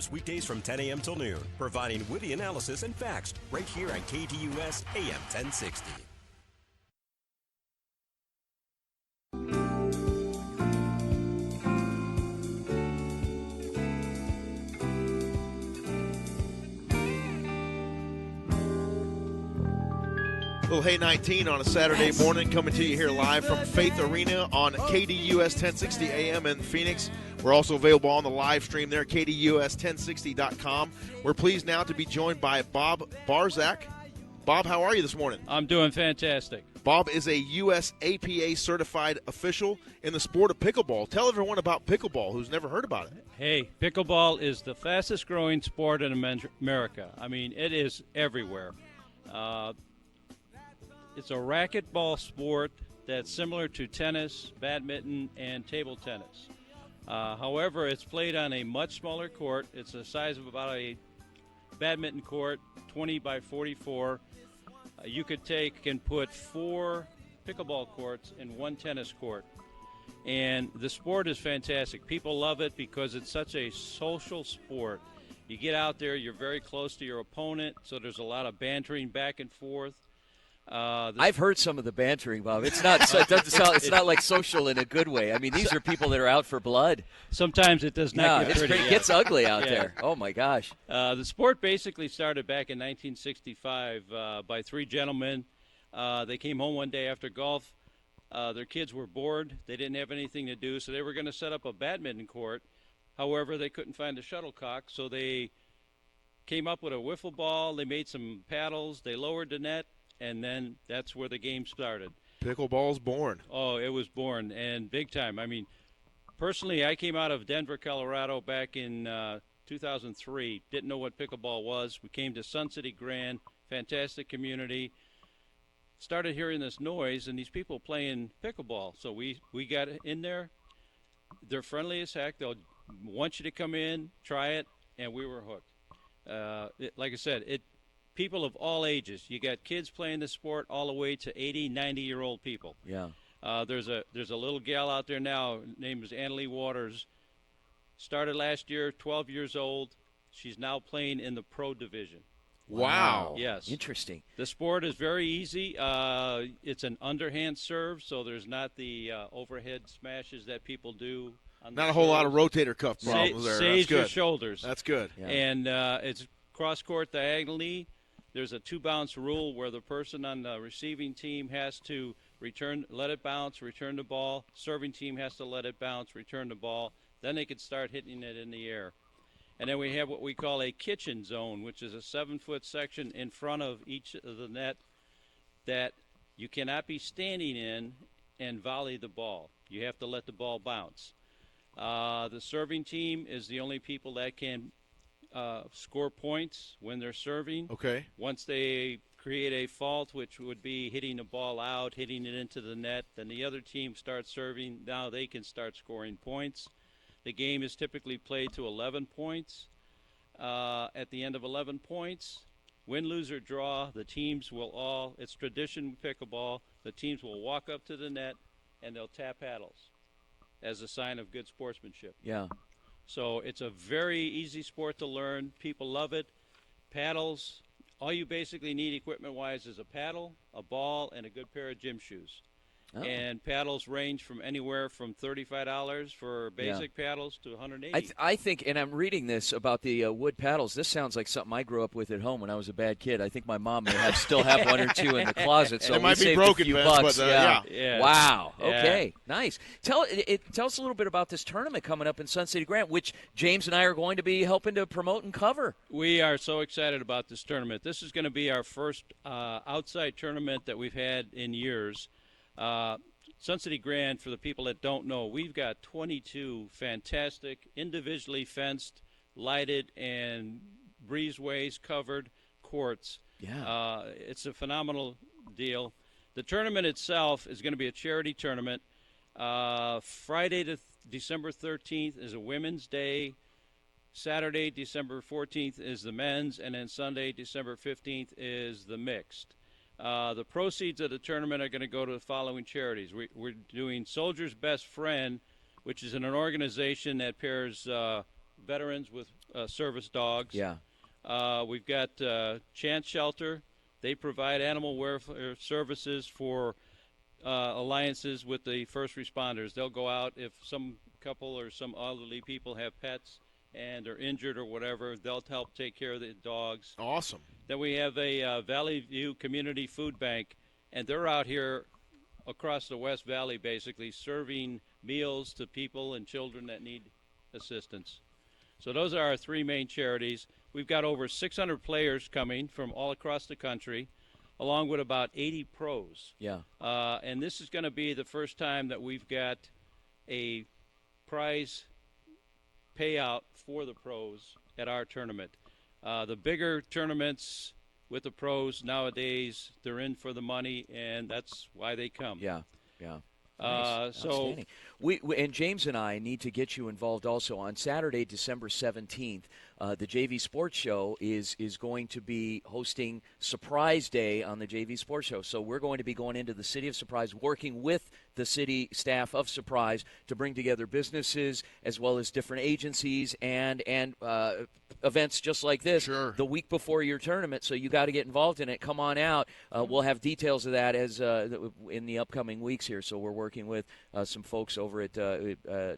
Weekdays from 10 a.m. till noon, providing witty analysis and facts right here on KDUS AM 1060. Little Hey 19 on a Saturday morning, coming to you here live from Faith Arena on KDUS 1060 AM in Phoenix. We're also available on the live stream there, KDUS1060.com. We're pleased now to be joined by Bob Barczak. Bob, how are you this morning? I'm doing fantastic. Bob is a U.S. APA certified official in the sport of pickleball. Tell everyone about pickleball who's never heard about it. Hey, pickleball is the fastest growing sport in America. I mean, it is everywhere. It's a racquetball sport that's similar to tennis, badminton, and table tennis. However, it's played on a much smaller court. It's the size of about a badminton court, 20 by 44. You can put 4 pickleball courts in one tennis court. And the sport is fantastic. People love it because it's such a social sport. You get out there, you're very close to your opponent, so there's a lot of bantering back and forth. I've heard some of the bantering, Bob. It's not. It doesn't sound. It's not like social in a good way. I mean, these are people that are out for blood. Sometimes it does not get pretty. It gets ugly out there. Oh my gosh. The sport basically started back in 1965 by 3 gentlemen. They came home one day after golf. Their kids were bored. They didn't have anything to do, so they were going to set up a badminton court. However, they couldn't find a shuttlecock, so they came up with a wiffle ball. They made some paddles. They lowered the net. And then that's where the game started. Pickleball's born. Oh, it was born, and big time. I mean, personally, I came out of Denver, Colorado back in 2003. Didn't know what pickleball was. We came to Sun City Grand, fantastic community. Started hearing this noise, and these people playing pickleball. So we got in there. They're friendly as heck. They'll want you to come in, try it, and we were hooked. Like I said, people of all ages. You got kids playing the sport all the way to 80, 90-year-old people. Yeah. There's a little gal out there now. Name is Annalie Waters. Started last year, 12 years old. She's now playing in the pro division. Wow. Yes. Interesting. The sport is very easy. It's an underhand serve, so there's not the overhead smashes that people do. Not a whole lot of rotator cuff problems there. Saves That's good. your shoulders. That's good. Yeah. And it's cross-court diagonally. There's a 2-bounce rule where the person on the receiving team has to let it bounce, return the ball. Serving team has to let it bounce, return the ball. Then they can start hitting it in the air. And then we have what we call a kitchen zone, which is a 7-foot section in front of each of the net that you cannot be standing in and volley the ball. You have to let the ball bounce. The serving team is the only people that can score points when they're serving. Okay. Once they create a fault, which would be hitting the ball out, hitting it into the net, then the other team starts serving. Now they can start scoring points. The game is typically played to 11 points. At the end of 11 points, win, lose, or draw, the teams will all, it's tradition pickleball, the teams will walk up to the net and they'll tap paddles as a sign of good sportsmanship. Yeah. So it's a very easy sport to learn. People love it. Paddles, all you basically need equipment-wise is a paddle, a ball, and a good pair of gym shoes. Oh. And paddles range from anywhere from $35 for basic paddles to $180. I think, and I'm reading this about the wood paddles. This sounds like something I grew up with at home when I was a bad kid. I think my mom may still have one or two in the closet. So it might be a broken, few Vince, bucks. but Yeah. Wow. Yeah. Okay. Nice. Tell us a little bit about this tournament coming up in Sun City Grand, which James and I are going to be helping to promote and cover. We are so excited about this tournament. This is going to be our first outside tournament that we've had in years. Sun City Grand, for the people that don't know, we've got 22 fantastic, individually fenced, lighted, and breezeways covered courts. Yeah. It's a phenomenal deal. The tournament itself is going to be a charity tournament. Friday to December 13th is a women's day. Saturday, December 14th is the men's, and then Sunday, December 15th is the mixed. The proceeds of the tournament are going to go to the following charities. We're doing Soldier's Best Friend, which is an organization that pairs veterans with service dogs. Yeah. We've got Chance Shelter. They provide animal welfare services for alliances with the first responders. They'll go out if some couple or some elderly people have pets and are injured or whatever. They'll help take care of the dogs. Awesome. Then we have a Valley View Community Food Bank, and they're out here across the West Valley basically serving meals to people and children that need assistance. So those are our three main charities. We've got over 600 players coming from all across the country, along with about 80 pros. Yeah. And this is going to be the first time that we've got a prize payout for the pros at our tournament. The bigger tournaments with the pros nowadays, they're in for the money, and that's why they come. Yeah. Nice. So Outstanding. We and James and I need to get you involved also on Saturday, December 17th. The JV Sports Show is going to be hosting Surprise Day on the JV Sports Show. So we're going to be going into the city of Surprise, working with the city staff of Surprise to bring together businesses as well as different agencies and events just like this the week before your tournament. So you got to get involved in it. Come on out. We'll have details of that as in the upcoming weeks here. So we're working with some folks over at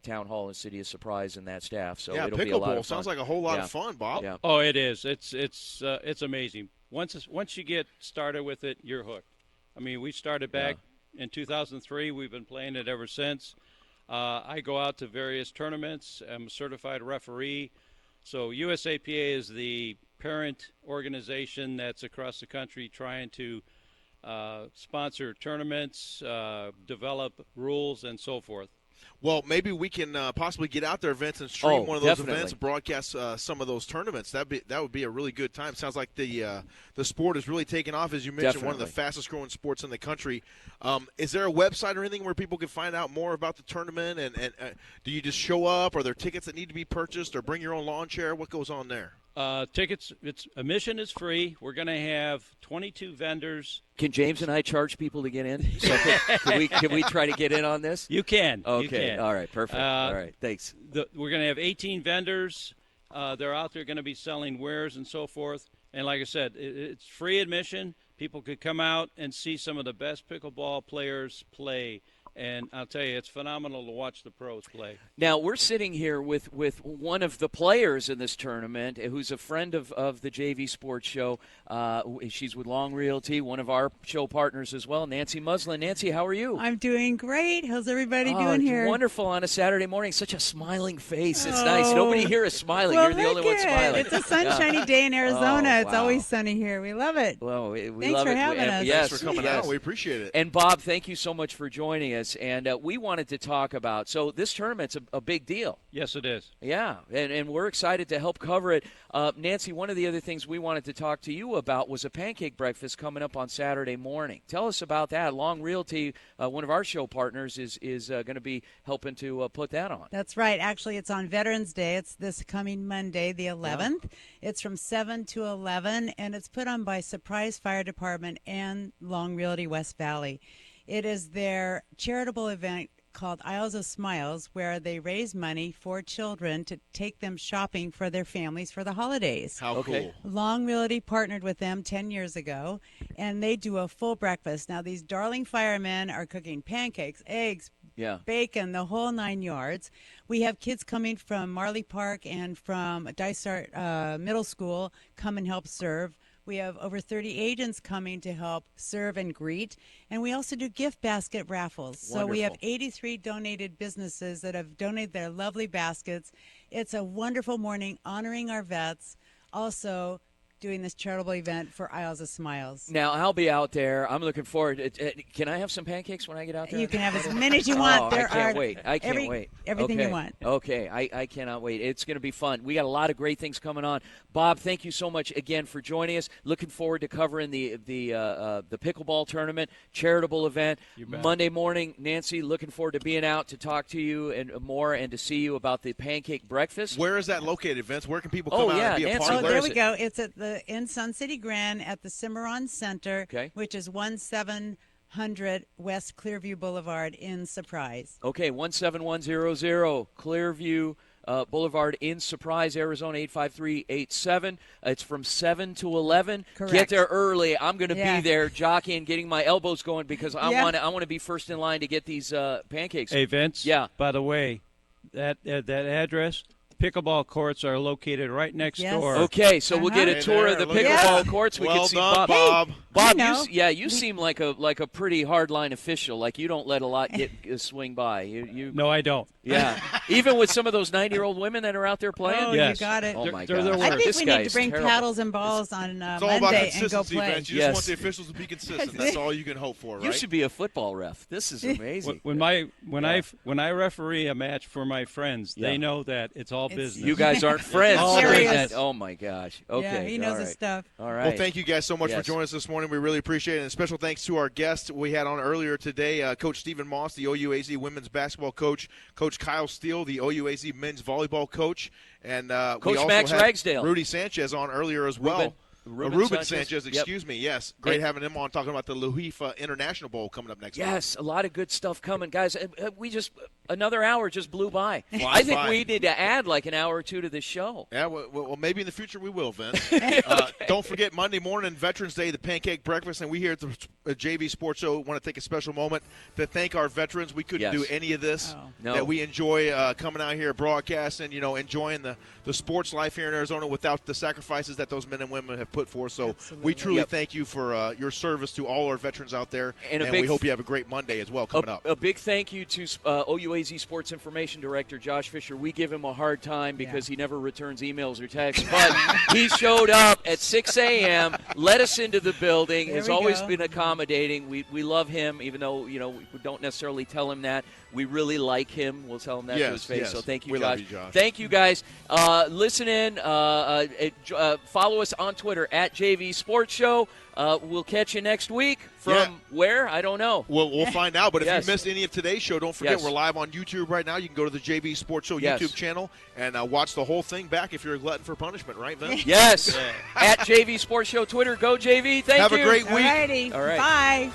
Town Hall and City of Surprise and that staff. So it'll be a lot of fun. Sounds like a whole lot of fun, Bob. Yeah. Oh, it is. It's amazing. Once you get started with it, you're hooked. I mean, we started back in 2003. We've been playing it ever since. I go out to various tournaments. I'm a certified referee. So USAPA is the parent organization that's across the country trying to sponsor tournaments, develop rules, and so forth. Well, maybe we can possibly get out there events and stream one of those definitely. events and broadcast some of those tournaments. That would be a really good time. Sounds like the sport is really taking off, as you mentioned, one of the fastest growing sports in the country. Is there a website or anything where people can find out more about the tournament? And do you just show up? Are there tickets that need to be purchased, or bring your own lawn chair? What goes on there? Tickets, admission is free. We're going to have 22 vendors. Can James and I charge people to get in? So can we try to get in on this? You can. Okay. You can. All right. Perfect. All right. Thanks. We're going to have 18 vendors. They're out there going to be selling wares and so forth. And like I said, it's free admission. People could come out and see some of the best pickleball players play. And I'll tell you, it's phenomenal to watch the pros play. Now, we're sitting here with one of the players in this tournament who's a friend of the JV Sports Show. She's with Long Realty, one of our show partners as well, Nancy Muslin. Nancy, how are you? I'm doing great. How's everybody doing here? Wonderful on a Saturday morning. Such a smiling face. It's nice. Nobody here is smiling. You're the only one smiling. It's a sunshiny day in Arizona. It's always sunny here. We love it. Well, we Thanks love for it. having us. Yes, Thanks for coming out. We appreciate it. And, Bob, thank you so much for joining us. And we wanted to talk about, so this tournament's a big deal. Yes, it is. Yeah, and we're excited to help cover it. Nancy, one of the other things we wanted to talk to you about was a pancake breakfast coming up on Saturday morning. Tell us about that. Long Realty, one of our show partners, is going to be helping to put that on. That's right. Actually, it's on Veterans Day. It's this coming Monday, the 11th. Yeah. It's from 7 to 11, and it's put on by Surprise Fire Department and Long Realty West Valley. It is their charitable event called Isles of Smiles, where they raise money for children to take them shopping for their families for the holidays. How cool. Long Realty partnered with them 10 years ago, and they do a full breakfast. Now, these darling firemen are cooking pancakes, eggs, bacon, the whole 9 yards. We have kids coming from Marley Park and from Dysart Middle School come and help serve. We have over 30 agents coming to help serve and greet. And we also do gift basket raffles. Wonderful. So we have 83 donated businesses that have donated their lovely baskets. It's a wonderful morning honoring our vets. Also doing this charitable event for Isles of Smiles. Now, I'll be out there. I'm looking forward. Can I have some pancakes when I get out there? You can have as many as you want. I can't wait. Everything okay. you want. Okay, I cannot wait. It's going to be fun. We got a lot of great things coming on. Bob, thank you so much again for joining us. Looking forward to covering the pickleball tournament, charitable event. Monday morning, Nancy, looking forward to being out to talk to you and more and to see you about the pancake breakfast. Where is that located, Vince? Where can people come out and be a Nancy, part of it? There we go. It's at in Sun City Grand at the Cimarron Center, which is 1700 West Clearview Boulevard in Surprise. Okay, 17100 Clearview Boulevard in Surprise, Arizona, 85387. It's from 7 to 11. Correct. Get there early. I'm going to be there jockeying, getting my elbows going because I want to be first in line to get these pancakes. Hey, Vince. Yeah. By the way, that address, pickleball courts are located right next door. Okay, so we'll get a tour of the pickleball courts. We can see Bob. Bob. Bob, you you seem like a pretty hardline official. Like you don't let a lot get swing by. You No, I don't. Yeah, even with some of those 90-year-old women that are out there playing. Oh, Yes. you got it. Oh my They're God! the I think This we guy need to is bring terrible. paddles and balls on It's all about Monday and go consistency, play. Vince. You Yes. just want the officials to be consistent. That's all you can hope for, right? You should be a football ref. This is amazing. When I referee a match for my friends, they know that it's all business. You guys aren't friends. all serious. Oh my gosh. Okay. Yeah, he knows all his right. stuff. All right. Well, thank you guys so much for Yes. joining us this morning. We really appreciate it. And special thanks to our guest we had on earlier today, Coach Stephen Moss, the OUAZ women's basketball coach, Coach Kyle Steele, the OUAZ men's volleyball coach, and Coach we also Max had Ragsdale. Rudy Sanchez on earlier as well. Ruben Sanchez, excuse me. Yes, great having him on talking about the Luhifa International Bowl coming up next week. Yes, a lot of good stuff coming, guys. We just another hour just blew by. Flies I think by. we need to add like an hour or two to this show. Yeah, well, maybe in the future we will, Vince. Don't forget Monday morning, Veterans Day, the pancake breakfast, and we here at the JV Sports Show want to take a special moment to thank our veterans. We couldn't do any of this. No. That we enjoy coming out here broadcasting, enjoying the sports life here in Arizona without the sacrifices that those men and women have put forth. So we truly thank you for your service to all our veterans out there, and we hope you have a great Monday as well coming up. A big thank you to OUAZ Sports Information Director Josh Fisher. We give him a hard time because he never returns emails or texts, but he showed up at 6 a.m., let us into the building, has always been accommodating. We love him, even though we don't necessarily tell him that. We really like him. We'll tell him that to his face. So thank you, we Josh. love you, Josh. Thank you, guys. Listen in. Follow us on Twitter at JV Sports Show. We'll catch you next week from where? I don't know. We'll find out. But if Yes. you missed any of today's show, don't forget Yes. we're live on YouTube right now. You can go to the JV Sports Show YouTube channel and watch the whole thing back if you're a glutton for punishment, right, Vince? Yes. At JV Sports Show Twitter. Go JV. Thank you. Have a great week. Alrighty. All right. Bye.